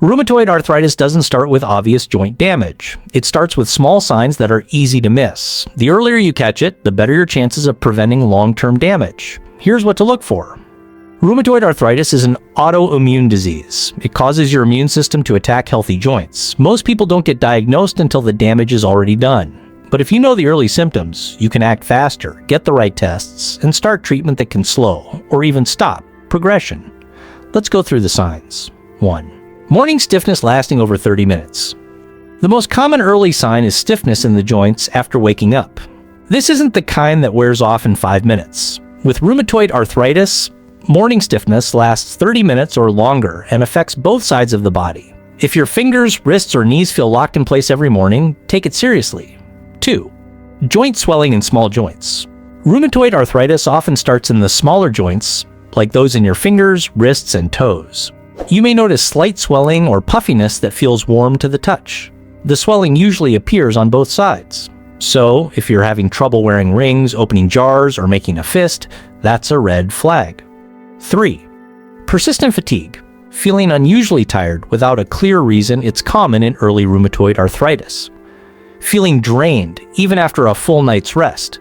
Rheumatoid arthritis doesn't start with obvious joint damage. It starts with small signs that are easy to miss. The earlier you catch it, the better your chances of preventing long-term damage. Here's what to look for. Rheumatoid arthritis is an autoimmune disease. It causes your immune system to attack healthy joints. Most people don't get diagnosed until the damage is already done. But if you know the early symptoms, you can act faster, get the right tests, and start treatment that can slow, or even stop, progression. Let's go through the signs. 1. Morning stiffness lasting over 30 minutes. The most common early sign is stiffness in the joints after waking up. This isn't the kind that wears off in 5 minutes. With rheumatoid arthritis, morning stiffness lasts 30 minutes or longer and affects both sides of the body. If your fingers, wrists, or knees feel locked in place every morning, take it seriously. 2. Joint swelling in small joints. Rheumatoid arthritis often starts in the smaller joints, like those in your fingers, wrists, and toes. You may notice slight swelling or puffiness that feels warm to the touch. The swelling usually appears on both sides. So, if you're having trouble wearing rings, opening jars, or making a fist, that's a red flag. 3. Persistent fatigue. Feeling unusually tired without a clear reason. It's common in early rheumatoid arthritis. Feeling drained, even after a full night's rest.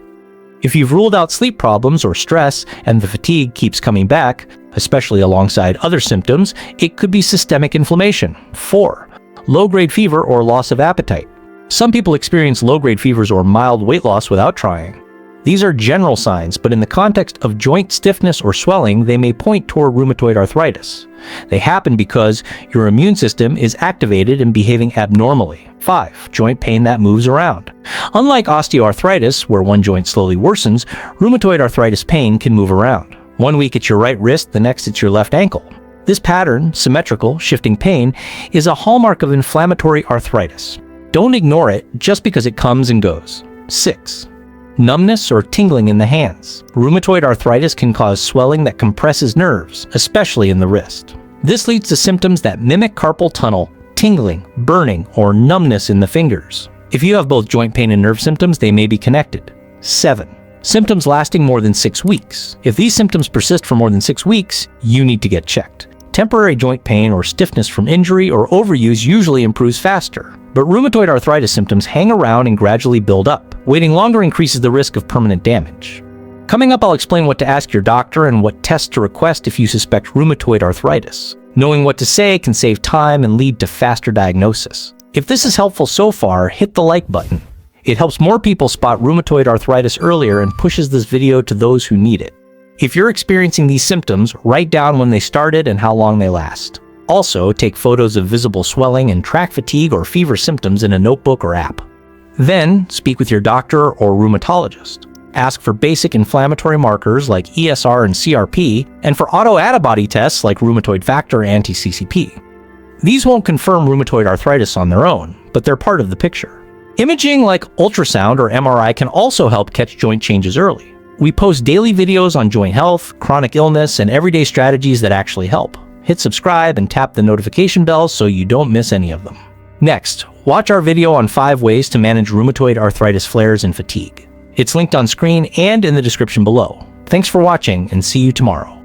If you've ruled out sleep problems or stress and the fatigue keeps coming back, especially alongside other symptoms, it could be systemic inflammation. 4. Low-grade fever or loss of appetite. Some people experience low-grade fevers or mild weight loss without trying. These are general signs, but in the context of joint stiffness or swelling, they may point toward rheumatoid arthritis. They happen because your immune system is activated and behaving abnormally. 5. Joint pain that moves around. Unlike osteoarthritis, where one joint slowly worsens, rheumatoid arthritis pain can move around. 1 week it's your right wrist, the next it's your left ankle. This pattern, symmetrical, shifting pain, is a hallmark of inflammatory arthritis. Don't ignore it just because it comes and goes. 6. Numbness or tingling in the hands. Rheumatoid arthritis can cause swelling that compresses nerves, especially in the wrist. This leads to symptoms that mimic carpal tunnel, tingling, burning, or numbness in the fingers. If you have both joint pain and nerve symptoms, they may be connected. 7. Symptoms lasting more than 6 weeks. If these symptoms persist for more than 6 weeks, you need to get checked. Temporary joint pain or stiffness from injury or overuse usually improves faster, but rheumatoid arthritis symptoms hang around and gradually build up. Waiting longer increases the risk of permanent damage. Coming up, I'll explain what to ask your doctor and what tests to request if you suspect rheumatoid arthritis. Knowing what to say can save time and lead to faster diagnosis. If this is helpful so far, hit the like button. It helps more people spot rheumatoid arthritis earlier and pushes this video to those who need it. If you're experiencing these symptoms, write down when they started and how long they last. Also, take photos of visible swelling and track fatigue or fever symptoms in a notebook or app. Then, speak with your doctor or rheumatologist. Ask for basic inflammatory markers like ESR and CRP, and for autoantibody tests like rheumatoid factor and anti-CCP. These won't confirm rheumatoid arthritis on their own, but they're part of the picture. Imaging like ultrasound or MRI can also help catch joint changes early. We post daily videos on joint health, chronic illness, and everyday strategies that actually help. Hit subscribe and tap the notification bell so you don't miss any of them. Next, watch our video on 5 ways to manage rheumatoid arthritis flares and fatigue. It's linked on screen and in the description below. Thanks for watching, and see you tomorrow.